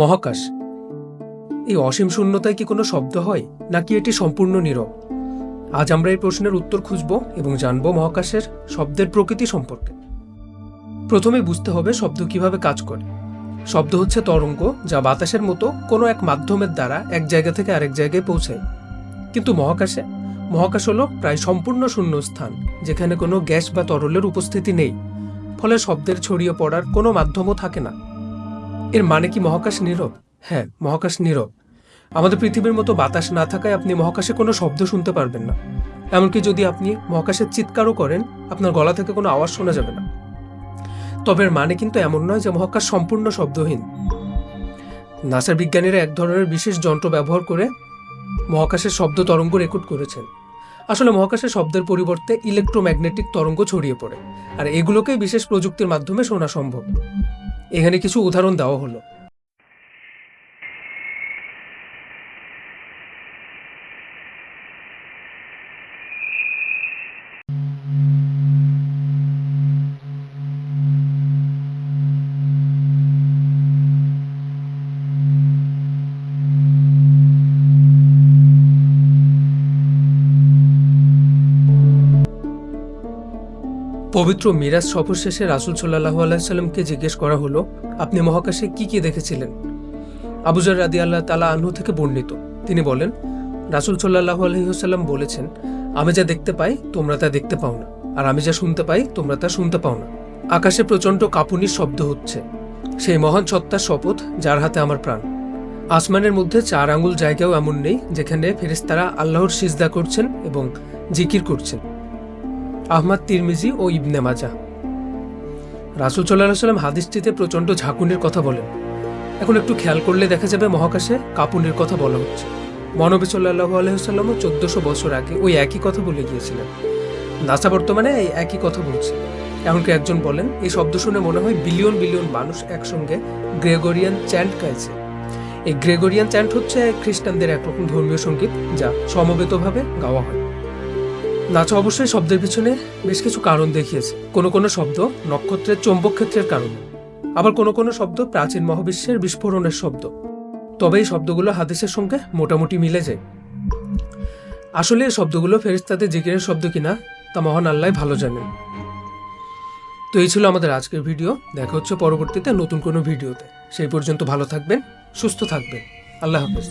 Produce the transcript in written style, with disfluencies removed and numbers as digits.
মহাকাশ, এই অসীম শূন্যতায় কি কোনো শব্দ হয়, নাকি এটি সম্পূর্ণ নীরব? আজ আমরা এই প্রশ্নের উত্তর খুঁজব এবং জানব মহাকাশের শব্দের প্রকৃতি সম্পর্কে। প্রথমে বুঝতে হবে শব্দ কিভাবে কাজ করে। শব্দ হচ্ছে তরঙ্গ, যা বাতাসের মতো কোনো এক মাধ্যমের দ্বারা এক জায়গা থেকে আরেক জায়গায় পৌঁছায়। কিন্তু মহাকাশ হলো প্রায় সম্পূর্ণ শূন্য স্থান, যেখানে কোনো গ্যাস বা তরলের উপস্থিতি নেই, ফলে শব্দের ছড়িয়ে পড়ার কোনো মাধ্যমও থাকে না। এর মানে কি মহাকাশ নীরব? হ্যাঁ, মহাকাশ নীরব। আমাদের পৃথিবীর মতো বাতাস না থাকায় আপনি মহাকাশে কোনো শব্দ শুনতে পারবেন না। এমনকি যদি আপনি মহাকাশের চিৎকারও করেন, আপনার গলা থেকে কোনো আওয়াজ শোনা যাবে না। তবে এর মানে কিন্তু এমন নয় যে মহাকাশ সম্পূর্ণ শব্দহীন। নাসার বিজ্ঞানীরা এক ধরনের বিশেষ যন্ত্র ব্যবহার করে মহাকাশের শব্দ তরঙ্গ রেকর্ড করেছেন। আসলে মহাকাশে শব্দের পরিবর্তে ইলেকট্রোম্যাগনেটিক তরঙ্গ ছড়িয়ে পড়ে, আর এগুলোকেই বিশেষ প্রযুক্তির মাধ্যমে শোনা সম্ভব। এখানে কিছু উদাহরণ দেওয়া হলো। পবিত্র মিরাজ সফর শেষে রাসূল সাল্লাল্লাহু আলাইহি সাল্লামকে জিজ্ঞেস করা হলো, আপনি মহাকাশে কি কি দেখেছিলেন? আবু যর রাদিয়াল্লাহু তাআলা আনহু থেকে বর্ণিত, তিনি বলেন, রাসূল সাল্লাল্লাহু আলাইহি ওয়াসাল্লাম বলেছেন, আমি যা দেখতে পাই তোমরা তা দেখতে পাও না, আর আমি যা শুনতে পাই তোমরা তা শুনতে পাও না। আকাশে প্রচণ্ড কাঁপুনির শব্দ হচ্ছে, সেই মহান সত্তার শপথ যার হাতে আমার প্রাণ। আসমানের মধ্যে 4 আঙ্গুল জায়গাও এমন নেই যেখানে ফেরেশতারা আল্লাহর সিজদা করছেন এবং জিকির করছেন। আহমদ, তিরমিজি ও ইবনে মাজাহ। রাসূল সাল্লাল্লাহু আলাইহি ওয়াসাল্লাম হাদিসটিতে প্রচণ্ড ঝাঁকুনির কথা বলেন। এখন একটু খেয়াল করলে দেখা যাবে মহাকাশে কাঁপুনির কথা বলা হচ্ছে। মহানবী সাল্লাল্লাহু আলাইহি ওয়াসাল্লামও 1400 বছর আগে ওই একই কথা বলে গিয়েছিলেন। নাসা বর্তমানে এই একই কথা বলছে। এমনকি একজন বলেন, এই শব্দ শুনে মনে হয় বিলিয়ন বিলিয়ন মানুষ একসঙ্গে গ্রেগরিয়ান চ্যান্ট গাইছে। এই গ্রেগরিয়ান চ্যান্ট হচ্ছে খ্রিস্টানদের একরকম ধর্মীয় সঙ্গীত, যা সমবেতভাবে গাওয়া হয়। নাচা অবশ্যই শব্দের পিছনে বেশ কিছু কারণ দেখিয়েছে। কোনো শব্দ নক্ষত্রের চৌম্বক ক্ষেত্রের কারণে, আবার কোনো শব্দ প্রাচীন মহাবিশ্বের বিস্ফোরণের শব্দ। তবে এই শব্দগুলো হাদিসের সঙ্গে মোটামুটি মিলে যায়। আসলে এই শব্দগুলো ফেরেশতাদের জিকিরের শব্দ কিনা তা মহান আল্লাহ ভালো জানেন। তো এই ছিল আমাদের আজকের ভিডিও। দেখা হচ্ছে পরবর্তীতে নতুন কোনো ভিডিওতে। সেই পর্যন্ত ভালো থাকবেন, সুস্থ থাকবেন। আল্লাহ হাফেজ।